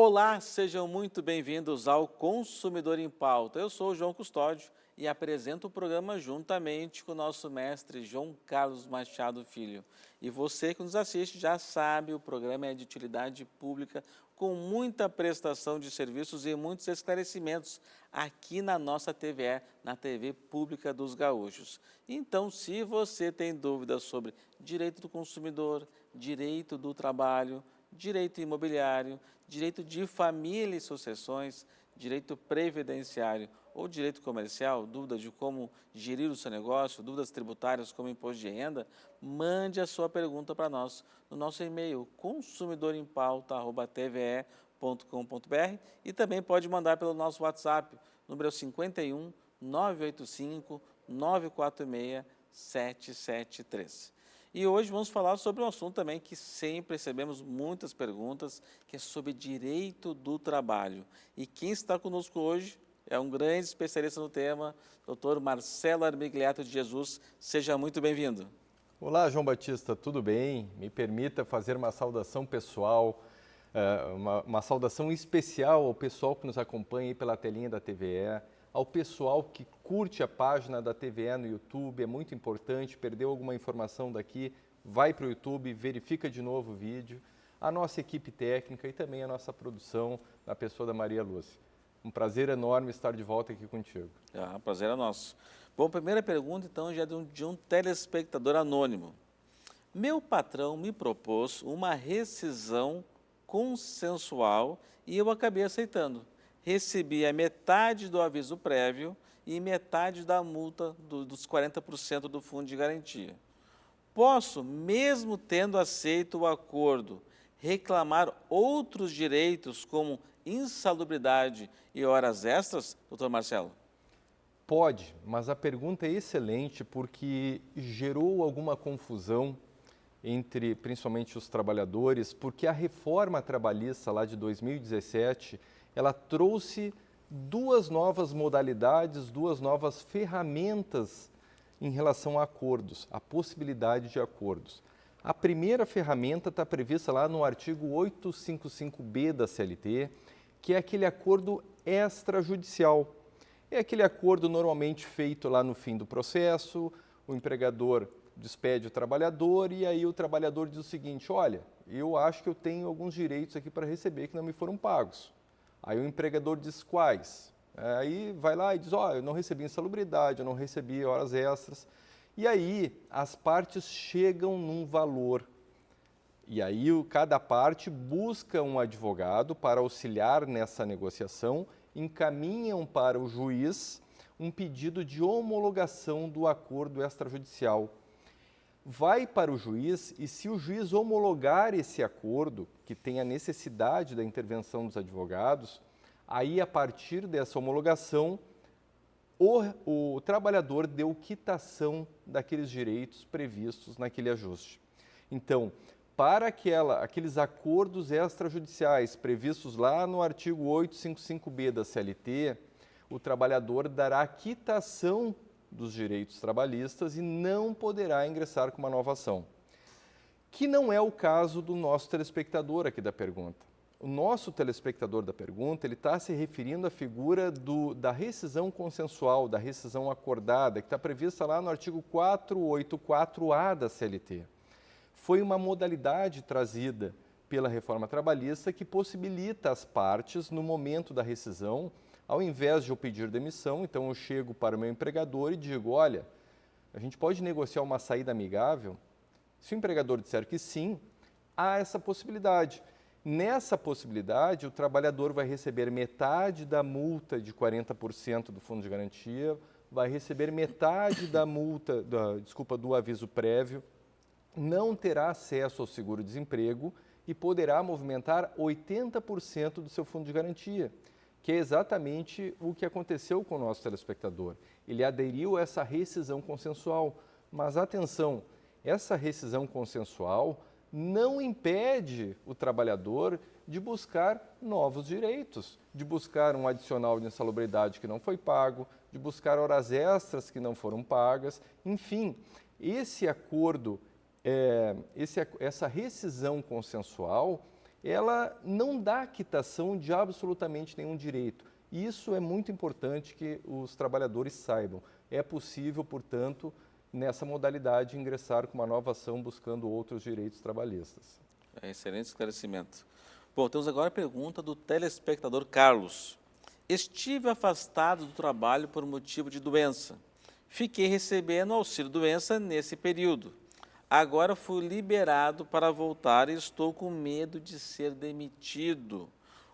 Olá, sejam muito bem-vindos ao Consumidor em Pauta. Eu sou o João Custódio e apresento o programa juntamente com o nosso mestre João Carlos Machado Filho. E você que nos assiste já sabe, o programa é de utilidade pública com muita prestação de serviços e muitos esclarecimentos aqui na nossa TVE, na TV Pública dos Gaúchos. Então, se você tem dúvidas sobre direito do consumidor, direito do trabalho, direito imobiliário, direito de família e sucessões, direito previdenciário ou direito comercial, dúvidas de como gerir o seu negócio, dúvidas tributárias como imposto de renda, mande a sua pergunta para nós no nosso e-mail consumidorimpauta@tve.com.br e também pode mandar pelo nosso WhatsApp, número 51 985 946 773. E hoje vamos falar sobre um assunto também que sempre recebemos muitas perguntas, que é sobre direito do trabalho. E quem está conosco hoje é um grande especialista no tema, Dr. Marcelo Armigliato de Jesus. Seja muito bem-vindo. Olá, João Batista, tudo bem? Me permita fazer uma saudação pessoal, uma saudação especial ao pessoal que nos acompanha aí pela telinha da TVE, ao pessoal que curte a página da TVE no YouTube, é muito importante, perdeu alguma informação daqui, vai para o YouTube, verifica de novo o vídeo, a nossa equipe técnica e também a nossa produção, na pessoa da Maria Lúcia. Um prazer enorme estar de volta aqui contigo. Prazer é nosso. Bom, primeira pergunta, então, já é de um telespectador anônimo. Meu patrão me propôs uma rescisão consensual e eu acabei aceitando. Recebi a metade do aviso prévio e metade da multa dos 40% do fundo de garantia. Posso, mesmo tendo aceito o acordo, reclamar outros direitos como insalubridade e horas extras, doutor Marcelo? Pode, mas a pergunta é excelente porque gerou alguma confusão entre principalmente os trabalhadores, porque a reforma trabalhista lá de 2017, ela trouxe duas novas modalidades, duas novas ferramentas em relação a acordos, a possibilidade de acordos. A primeira ferramenta está prevista lá no artigo 855B da CLT, que é aquele acordo extrajudicial. É aquele acordo normalmente feito lá no fim do processo, o empregador despede o trabalhador e aí o trabalhador diz o seguinte, olha, eu acho que eu tenho alguns direitos aqui para receber que não me foram pagos. Aí o empregador diz quais? Aí vai lá e diz, eu não recebi insalubridade, eu não recebi horas extras. E aí as partes chegam num valor. E aí cada parte busca um advogado para auxiliar nessa negociação, encaminham para o juiz um pedido de homologação do acordo extrajudicial. Vai para o juiz e se o juiz homologar esse acordo, que tem a necessidade da intervenção dos advogados, aí a partir dessa homologação, o trabalhador deu quitação daqueles direitos previstos naquele ajuste. Então, para aqueles acordos extrajudiciais previstos lá no artigo 855B da CLT, o trabalhador dará quitação dos direitos trabalhistas e não poderá ingressar com uma nova ação. Que não é o caso do nosso telespectador aqui da pergunta. O nosso telespectador da pergunta, ele está se referindo à figura da rescisão consensual, da rescisão acordada, que está prevista lá no artigo 484A da CLT. Foi uma modalidade trazida pela reforma trabalhista que possibilita as partes, no momento da rescisão, ao invés de eu pedir demissão, então eu chego para o meu empregador e digo, olha, a gente pode negociar uma saída amigável? Se o empregador disser que sim, há essa possibilidade. Nessa possibilidade, o trabalhador vai receber metade da multa de 40% do fundo de garantia, vai receber metade da multa, do aviso prévio, não terá acesso ao seguro-desemprego e poderá movimentar 80% do seu fundo de garantia, que é exatamente o que aconteceu com o nosso telespectador. Ele aderiu a essa rescisão consensual, mas atenção, essa rescisão consensual não impede o trabalhador de buscar novos direitos, de buscar um adicional de insalubridade que não foi pago, de buscar horas extras que não foram pagas, enfim, esse acordo essa rescisão consensual, ela não dá quitação de absolutamente nenhum direito. Isso é muito importante que os trabalhadores saibam. É possível, portanto, nessa modalidade, ingressar com uma nova ação buscando outros direitos trabalhistas. Excelente esclarecimento. Bom, temos agora a pergunta do telespectador Carlos. Estive afastado do trabalho por motivo de doença. Fiquei recebendo auxílio-doença nesse período. Agora fui liberado para voltar e estou com medo de ser demitido.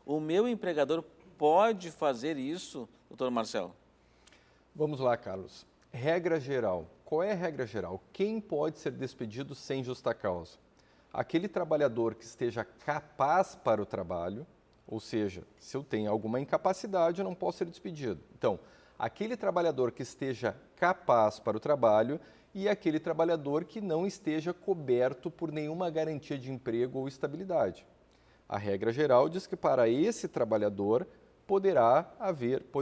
O meu empregador pode fazer isso, doutor Marcelo? Vamos lá, Carlos. Regra geral. Qual é a regra geral? Quem pode ser despedido sem justa causa? Aquele trabalhador que esteja capaz para o trabalho, ou seja, se eu tenho alguma incapacidade, eu não posso ser despedido. Então, aquele trabalhador que esteja capaz para o trabalho e aquele trabalhador que não esteja coberto por nenhuma garantia de emprego ou estabilidade. A regra geral diz que para esse trabalhador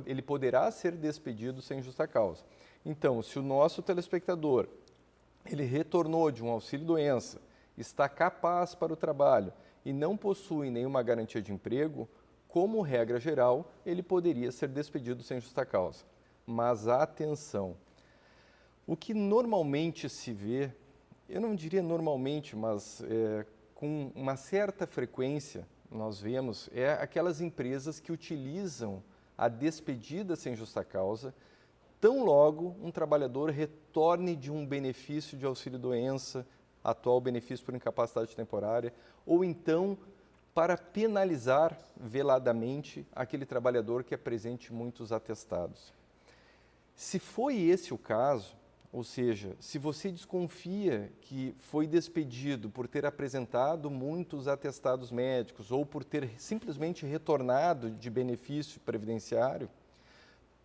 ele poderá ser despedido sem justa causa. Então, se o nosso telespectador ele retornou de um auxílio-doença, está capaz para o trabalho e não possui nenhuma garantia de emprego, como regra geral, ele poderia ser despedido sem justa causa. Mas atenção, o que normalmente se vê, eu não diria normalmente, mas com uma certa frequência nós vemos, é aquelas empresas que utilizam a despedida sem justa causa, tão logo um trabalhador retorne de um benefício de auxílio-doença, atual benefício por incapacidade temporária, ou então para penalizar veladamente aquele trabalhador que apresente muitos atestados. Se foi esse o caso, ou seja, se você desconfia que foi despedido por ter apresentado muitos atestados médicos ou por ter simplesmente retornado de benefício previdenciário,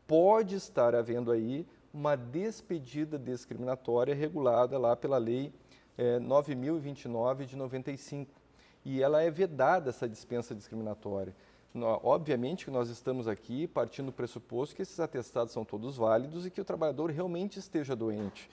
pode estar havendo aí uma despedida discriminatória regulada lá pela Lei 9.029 de 95. E ela é vedada, essa dispensa discriminatória. Obviamente que nós estamos aqui partindo do pressuposto que esses atestados são todos válidos e que o trabalhador realmente esteja doente.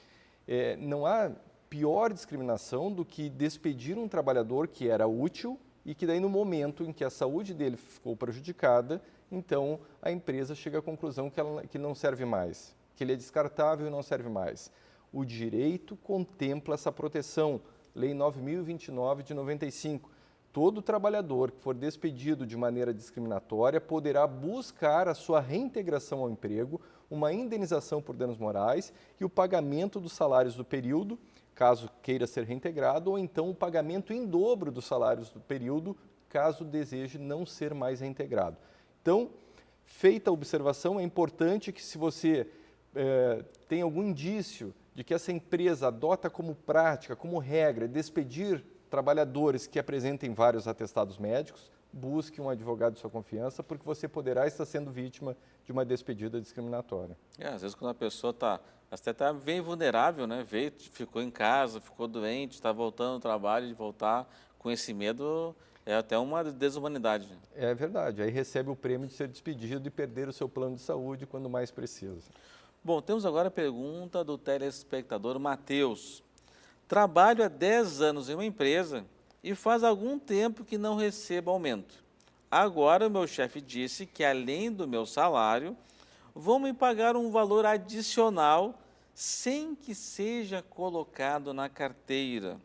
Não há pior discriminação do que despedir um trabalhador que era útil e que daí no momento em que a saúde dele ficou prejudicada, então a empresa chega à conclusão que não serve mais, que ele é descartável e não serve mais. O direito contempla essa proteção, Lei 9.029 de 95. Todo trabalhador que for despedido de maneira discriminatória poderá buscar a sua reintegração ao emprego, uma indenização por danos morais e o pagamento dos salários do período, caso queira ser reintegrado, ou então o pagamento em dobro dos salários do período, caso deseje não ser mais reintegrado. Então, feita a observação, é importante que se você tem algum indício de que essa empresa adota como prática, como regra, despedir trabalhadores que apresentem vários atestados médicos, busque um advogado de sua confiança, porque você poderá estar sendo vítima de uma despedida discriminatória. Às vezes quando a pessoa está bem vulnerável, né? Ficou em casa, ficou doente, está voltando ao trabalho, de voltar com esse medo, é até uma desumanidade. É verdade, aí recebe o prêmio de ser despedido e perder o seu plano de saúde quando mais precisa. Bom, temos agora a pergunta do telespectador Matheus. Trabalho há 10 anos em uma empresa e faz algum tempo que não recebo aumento. Agora o meu chefe disse que, além do meu salário, vão me pagar um valor adicional sem que seja colocado na carteira.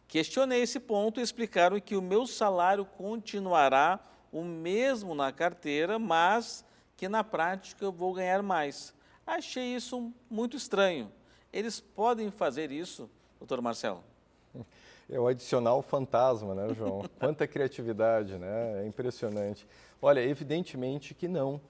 Questionei esse ponto e explicaram que o meu salário continuará o mesmo na carteira, mas que na prática eu vou ganhar mais. Achei isso muito estranho. Eles podem fazer isso, doutor Marcelo? É o adicional fantasma, né, João? Quanta criatividade, né? É impressionante. Olha, evidentemente que não.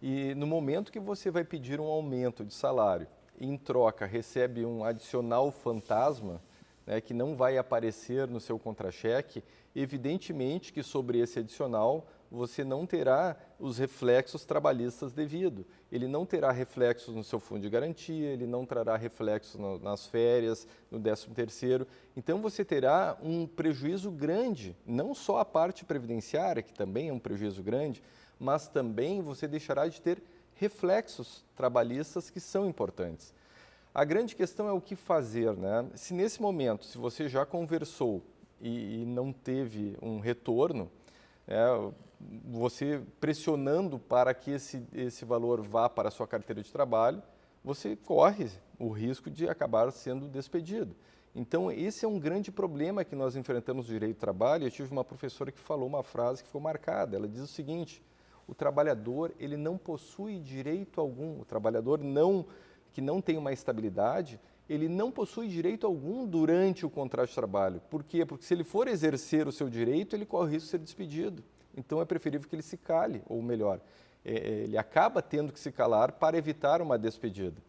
E no momento que você vai pedir um aumento de salário e em troca recebe um adicional fantasma, né, que não vai aparecer no seu contra-cheque, evidentemente que sobre esse adicional você não terá os reflexos trabalhistas devido. Ele não terá reflexos no seu fundo de garantia, ele não trará reflexos nas férias, no 13º. Então você terá um prejuízo grande, não só a parte previdenciária, que também é um prejuízo grande, mas também você deixará de ter reflexos trabalhistas que são importantes. A grande questão é o que fazer, né? Se nesse momento, se você já conversou e não teve um retorno, você pressionando para que esse valor vá para a sua carteira de trabalho, você corre o risco de acabar sendo despedido. Então, esse é um grande problema que nós enfrentamos no direito do trabalho. Eu tive uma professora que falou uma frase que ficou marcada. Ela diz o seguinte: o trabalhador, ele não possui direito algum, o trabalhador que não tem uma estabilidade, ele não possui direito algum durante o contrato de trabalho. Por quê? Porque se ele for exercer o seu direito, ele corre o risco de ser despedido. Então, é preferível que ele se cale, ou melhor, ele acaba tendo que se calar para evitar uma despedida.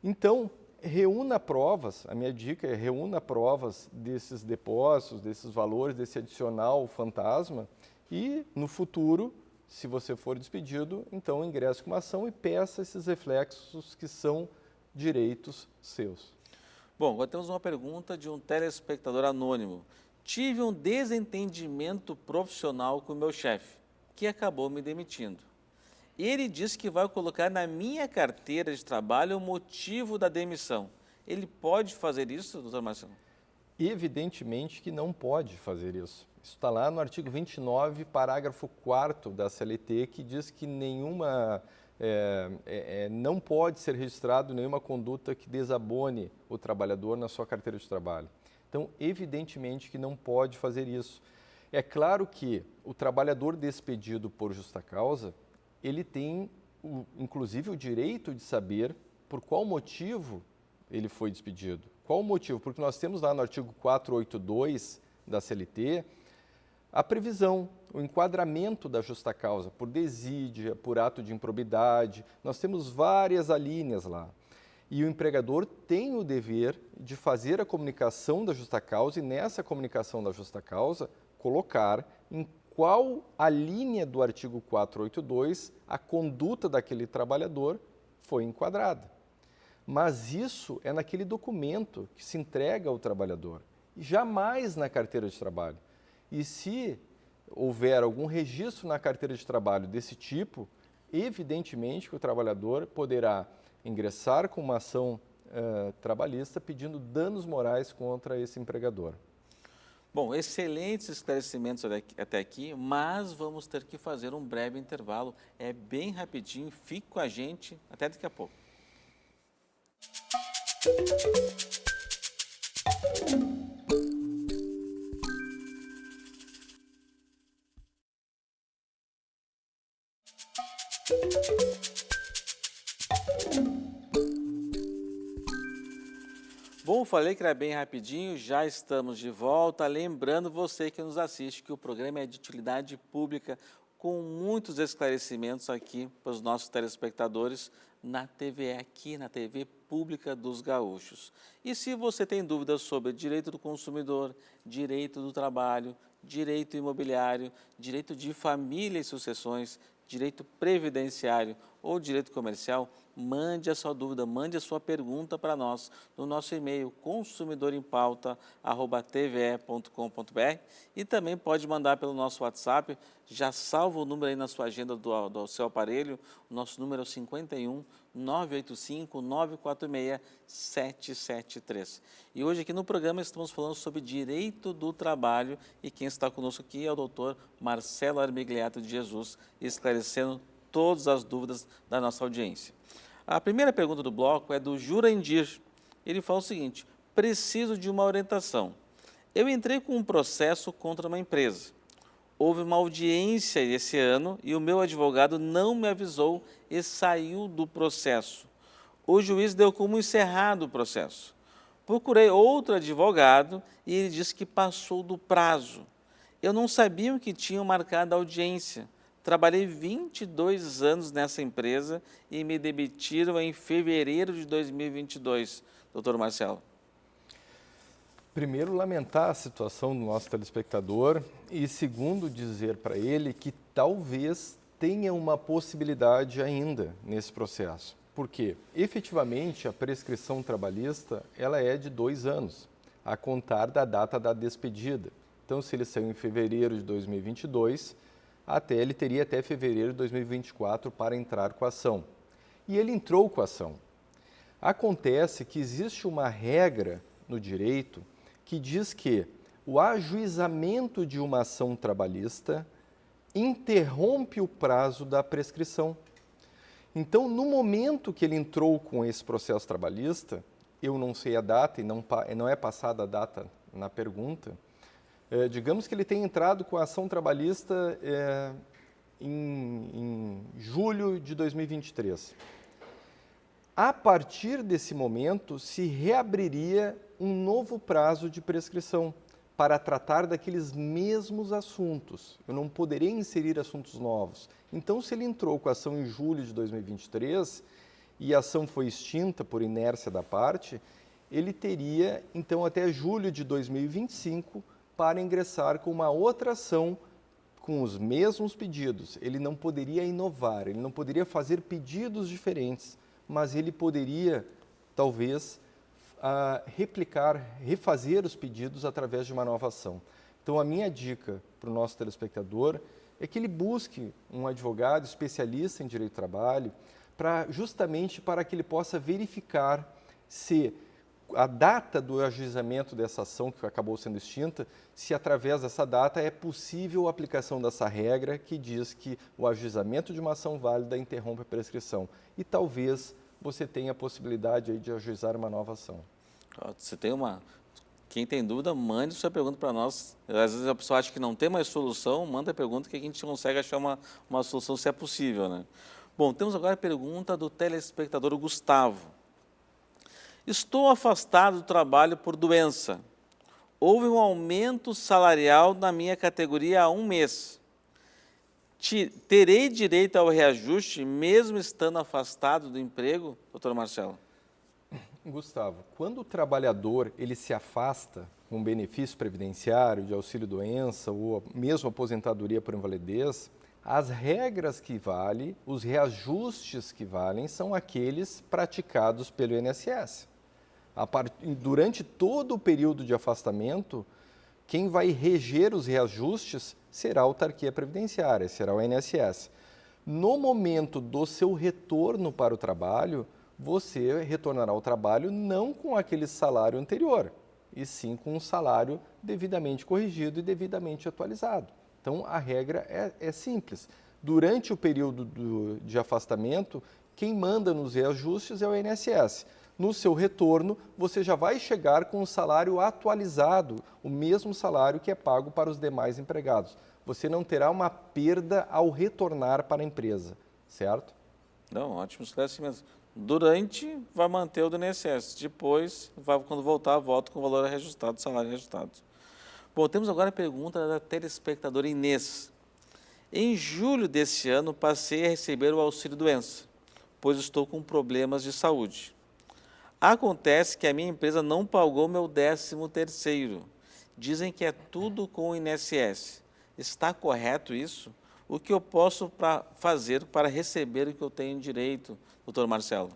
Então, reúna provas, a minha dica é reúna provas desses depósitos, desses valores, desse adicional fantasma e, no futuro, se você for despedido, então ingresse com uma ação e peça esses reflexos que são direitos seus. Bom, agora temos uma pergunta de um telespectador anônimo. Tive um desentendimento profissional com o meu chefe, que acabou me demitindo. Ele disse que vai colocar na minha carteira de trabalho o motivo da demissão. Ele pode fazer isso, doutor Marcelo? Evidentemente que não pode fazer isso. Isso está lá no artigo 29, parágrafo 4º da CLT, que diz que não pode ser registrado nenhuma conduta que desabone o trabalhador na sua carteira de trabalho. Então, evidentemente que não pode fazer isso. É claro que o trabalhador despedido por justa causa, ele tem, inclusive, o direito de saber por qual motivo ele foi despedido. Qual o motivo? Porque nós temos lá no artigo 482 da CLT a previsão, o enquadramento da justa causa por desídia, por ato de improbidade. Nós temos várias alíneas lá. E o empregador tem o dever de fazer a comunicação da justa causa e nessa comunicação da justa causa colocar em qual a linha do artigo 482 a conduta daquele trabalhador foi enquadrada. Mas isso é naquele documento que se entrega ao trabalhador, e jamais na carteira de trabalho. E se houver algum registro na carteira de trabalho desse tipo, evidentemente que o trabalhador poderá ingressar com uma ação trabalhista pedindo danos morais contra esse empregador. Bom, excelentes esclarecimentos até aqui, mas vamos ter que fazer um breve intervalo. É bem rapidinho, fique com a gente, até daqui a pouco. Bom, falei que era bem rapidinho, já estamos de volta. Lembrando você que nos assiste que o programa é de utilidade pública, com muitos esclarecimentos aqui para os nossos telespectadores na TV, aqui na TV Pública dos Gaúchos. E se você tem dúvidas sobre direito do consumidor, direito do trabalho, direito imobiliário, direito de família e sucessões, direito previdenciário ou direito comercial, mande a sua dúvida, mande a sua pergunta para nós no nosso e-mail consumidorimpauta@tve.com.br e também pode mandar pelo nosso WhatsApp. Já salva o número aí na sua agenda do seu aparelho. O nosso número é 51 985 946 773. E hoje aqui no programa estamos falando sobre direito do trabalho e quem está conosco aqui é o doutor Marcelo Armigliato de Jesus, esclarecendo todas as dúvidas da nossa audiência. A primeira pergunta do bloco é do Jurandir. Ele fala o seguinte: preciso de uma orientação. Eu entrei com um processo contra uma empresa. Houve uma audiência esse ano e o meu advogado não me avisou e saiu do processo. O juiz deu como encerrado o processo. Procurei outro advogado e ele disse que passou do prazo. Eu não sabia que tinham marcado a audiência. Trabalhei 22 anos nessa empresa e me demitiram em fevereiro de 2022, doutor Marcelo. Primeiro, lamentar a situação do nosso telespectador e, segundo, dizer para ele que talvez tenha uma possibilidade ainda nesse processo. Porque, efetivamente, a prescrição trabalhista ela é de 2 anos, a contar da data da despedida. Então, se ele saiu em fevereiro de 2022, ele teria até fevereiro de 2024 para entrar com a ação. E ele entrou com a ação. Acontece que existe uma regra no direito que diz que o ajuizamento de uma ação trabalhista interrompe o prazo da prescrição. Então, no momento que ele entrou com esse processo trabalhista, eu não sei a data e não é passada a data na pergunta, digamos que ele tenha entrado com a ação trabalhista em julho de 2023. A partir desse momento, se reabriria um novo prazo de prescrição para tratar daqueles mesmos assuntos. Eu não poderia inserir assuntos novos. Então, se ele entrou com a ação em julho de 2023 e a ação foi extinta por inércia da parte, ele teria, então, até julho de 2025 para ingressar com uma outra ação com os mesmos pedidos. Ele não poderia inovar, ele não poderia fazer pedidos diferentes, mas ele poderia, talvez, refazer os pedidos através de uma nova ação. Então, a minha dica para o nosso telespectador é que ele busque um advogado especialista em direito do trabalho, justamente para que ele possa verificar se a data do ajuizamento dessa ação que acabou sendo extinta, se através dessa data é possível a aplicação dessa regra que diz que o ajuizamento de uma ação válida interrompe a prescrição. E talvez você tenha a possibilidade aí de ajuizar uma nova ação. Você tem Quem tem dúvida, mande sua pergunta para nós. Às vezes a pessoa acha que não tem mais solução, manda a pergunta que a gente consegue achar uma solução se é possível, né? Bom, temos agora a pergunta do telespectador Gustavo. Estou afastado do trabalho por doença. Houve um aumento salarial na minha categoria há um mês. Terei direito ao reajuste mesmo estando afastado do emprego, doutor Marcelo? Gustavo, quando o trabalhador ele se afasta com benefício previdenciário, de auxílio-doença ou mesmo aposentadoria por invalidez, as regras que valem, os reajustes que valem, são aqueles praticados pelo INSS. Durante todo o período de afastamento, quem vai reger os reajustes será a autarquia previdenciária, será o INSS. No momento do seu retorno para o trabalho, você retornará ao trabalho não com aquele salário anterior, e sim com um salário devidamente corrigido e devidamente atualizado. Então, a regra é simples. Durante o período de afastamento, quem manda nos reajustes é o INSS. No seu retorno, você já vai chegar com o salário atualizado, o mesmo salário que é pago para os demais empregados. Você não terá uma perda ao retornar para a empresa, certo? Não, ótimo esclarecimento. Durante, vai manter o do INSS. Depois, quando voltar, volta com o valor reajustado, salário reajustado. Bom, temos agora a pergunta da telespectadora Inês. Em julho desse ano, passei a receber o auxílio-doença, pois estou com problemas de saúde. Acontece que a minha empresa não pagou meu 13º. Dizem que é tudo com o INSS. Está correto isso? O que eu posso fazer para receber o que eu tenho direito, doutor Marcelo?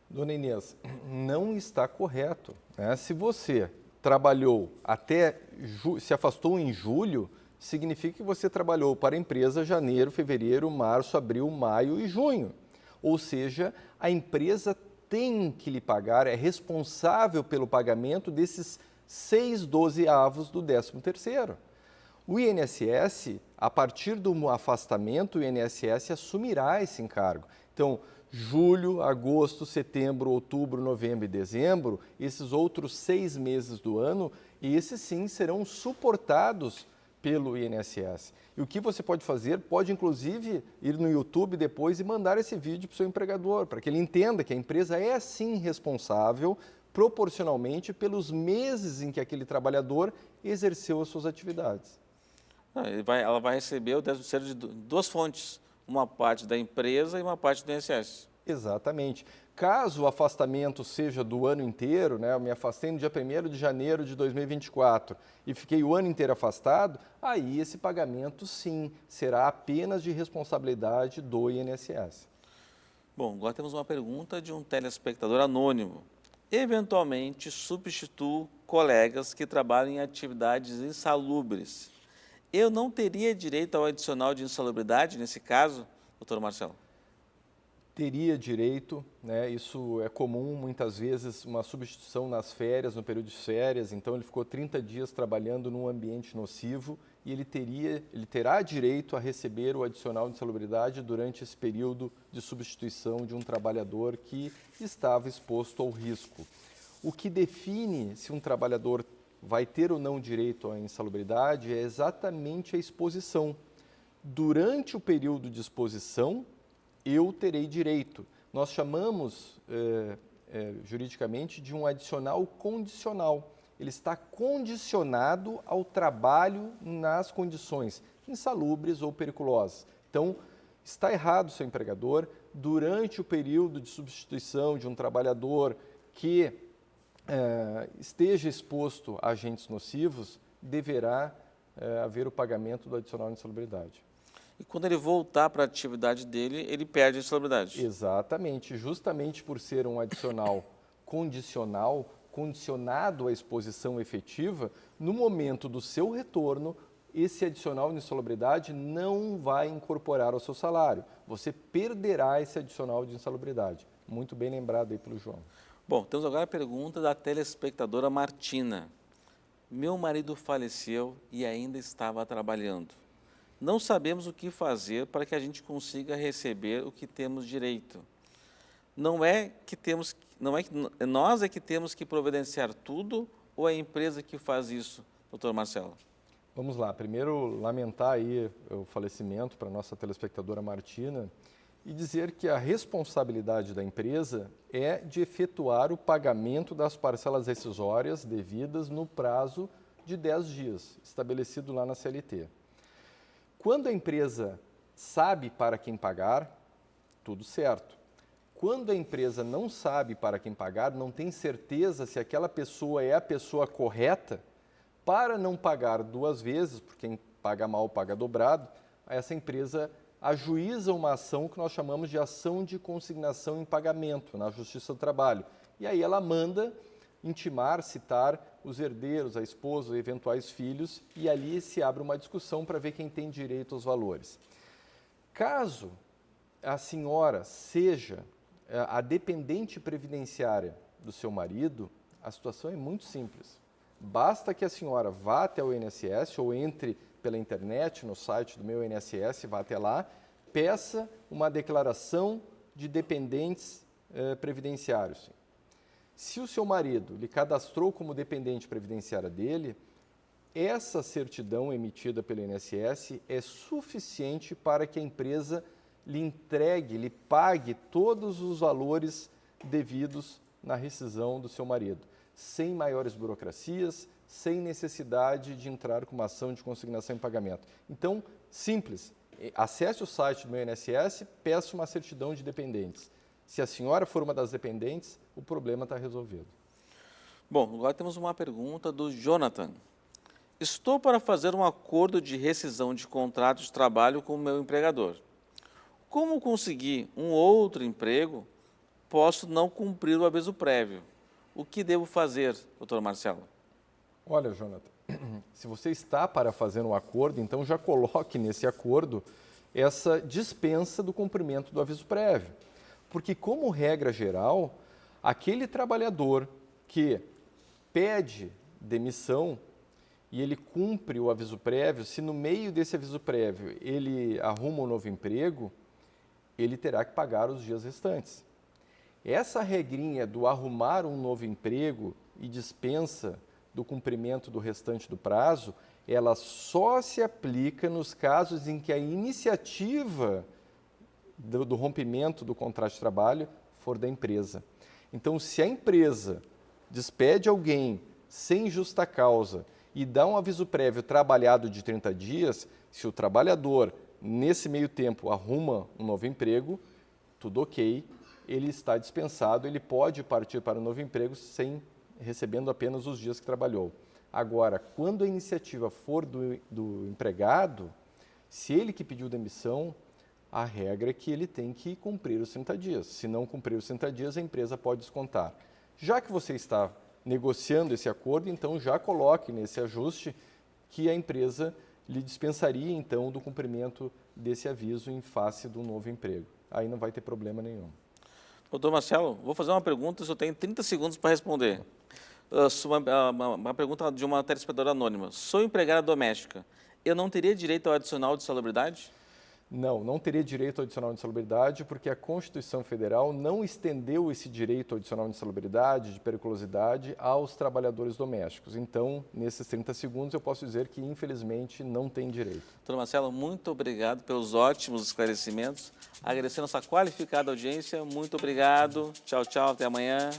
Dona Inês, não está correto, né? Se você trabalhou se afastou em julho, significa que você trabalhou para a empresa janeiro, fevereiro, março, abril, maio e junho. Ou seja, a empresa tem que lhe pagar, é responsável pelo pagamento desses 6/12 do 13º. O INSS, a partir do afastamento, o INSS assumirá esse encargo. Então, julho, agosto, setembro, outubro, novembro e dezembro, esses outros 6 meses do ano, esses sim serão suportados pelo INSS. E o que você pode fazer? Pode, inclusive, ir no YouTube depois e mandar esse vídeo para o seu empregador, para que ele entenda que a empresa é sim responsável proporcionalmente pelos meses em que aquele trabalhador exerceu as suas atividades. Ela vai receber o 13º de duas fontes, uma parte da empresa e uma parte do INSS. Exatamente. Caso o afastamento seja do ano inteiro, né, eu me afastei no dia 1º de janeiro de 2024 e fiquei o ano inteiro afastado, aí esse pagamento sim será apenas de responsabilidade do INSS. Bom, agora temos uma pergunta de um telespectador anônimo. Eventualmente substituo colegas que trabalham em atividades insalubres. Eu não teria direito ao adicional de insalubridade nesse caso, doutor Marcelo? teria direito, né? Isso é comum, muitas vezes, uma substituição nas férias, no período de férias, então ele ficou 30 dias trabalhando num ambiente nocivo e ele terá direito a receber o adicional de insalubridade durante esse período de substituição de um trabalhador que estava exposto ao risco. O que define se um trabalhador vai ter ou não direito à insalubridade é exatamente a exposição. Durante o período de exposição, eu terei direito. Nós chamamos juridicamente de um adicional condicional. Ele está condicionado ao trabalho nas condições insalubres ou periculosas. Então, está errado o seu empregador, durante o período de substituição de um trabalhador que esteja exposto a agentes nocivos, deverá haver o pagamento do adicional de insalubridade. E quando ele voltar para a atividade dele, ele perde a insalubridade. Exatamente, justamente por ser um adicional condicional, condicionado à exposição efetiva, no momento do seu retorno, esse adicional de insalubridade não vai incorporar ao seu salário. Você perderá esse adicional de insalubridade. Muito bem lembrado aí pelo João. Bom, temos agora a pergunta da telespectadora Martina. Meu marido faleceu e ainda estava trabalhando. Não sabemos o que fazer para que a gente consiga receber o que temos direito. Nós é que temos que providenciar tudo ou é a empresa que faz isso, doutor Marcelo? Vamos lá. Primeiro, lamentar aí o falecimento para a nossa telespectadora Martina e dizer que a responsabilidade da empresa é de efetuar o pagamento das parcelas rescisórias devidas no prazo de 10 dias, estabelecido lá na CLT. Quando a empresa sabe para quem pagar, tudo certo. Quando a empresa não sabe para quem pagar, não tem certeza se aquela pessoa é a pessoa correta, para não pagar duas vezes, porque quem paga mal paga dobrado, essa empresa ajuiza uma ação que nós chamamos de ação de consignação em pagamento na Justiça do Trabalho. E aí ela manda intimar, citar os herdeiros, a esposa, eventuais filhos, e ali se abre uma discussão para ver quem tem direito aos valores. Caso a senhora seja a dependente previdenciária do seu marido, a situação é muito simples. Basta que a senhora vá até o INSS ou entre pela internet, no site do meu INSS, vá até lá, peça uma declaração de dependentes previdenciários. Se o seu marido lhe cadastrou como dependente previdenciária dele, essa certidão emitida pelo INSS é suficiente para que a empresa lhe entregue, lhe pague todos os valores devidos na rescisão do seu marido, sem maiores burocracias, sem necessidade de entrar com uma ação de consignação em pagamento. Então, simples, acesse o site do meu INSS, peça uma certidão de dependentes. Se a senhora for uma das dependentes, o problema está resolvido. Bom, agora temos uma pergunta do Jonathan. Estou para fazer um acordo de rescisão de contrato de trabalho com o meu empregador. Como conseguir um outro emprego, posso não cumprir o aviso prévio. O que devo fazer, doutor Marcelo? Olha, Jonathan, se você está para fazer um acordo, então já coloque nesse acordo essa dispensa do cumprimento do aviso prévio. Porque, como regra geral, aquele trabalhador que pede demissão e ele cumpre o aviso prévio, se no meio desse aviso prévio ele arruma um novo emprego, ele terá que pagar os dias restantes. Essa regrinha do arrumar um novo emprego e dispensa do cumprimento do restante do prazo, ela só se aplica nos casos em que a iniciativa do rompimento do contrato de trabalho for da empresa. Então, se a empresa despede alguém sem justa causa e dá um aviso prévio trabalhado de 30 dias, se o trabalhador, nesse meio tempo, arruma um novo emprego, tudo ok, ele está dispensado, ele pode partir para um novo emprego recebendo apenas os dias que trabalhou. Agora, quando a iniciativa for do empregado, se ele que pediu demissão, a regra é que ele tem que cumprir os 30 dias. Se não cumprir os 30 dias, a empresa pode descontar. Já que você está negociando esse acordo, então já coloque nesse ajuste que a empresa lhe dispensaria, então, do cumprimento desse aviso em face do novo emprego. aí não vai ter problema nenhum. Doutor Marcelo, vou fazer uma pergunta, só tem 30 segundos para responder. Uma pergunta de uma telespectadora anônima. Sou empregada doméstica, eu não teria direito ao adicional de salubridade? Não, não teria direito ao adicional de salubridade porque a Constituição Federal não estendeu esse direito ao adicional de salubridade, de periculosidade, aos trabalhadores domésticos. Então, nesses 30 segundos, eu posso dizer que, infelizmente, não tem direito. Doutor Marcelo, muito obrigado pelos ótimos esclarecimentos. Agradecendo a nossa qualificada audiência, muito obrigado. Tchau, tchau, até amanhã.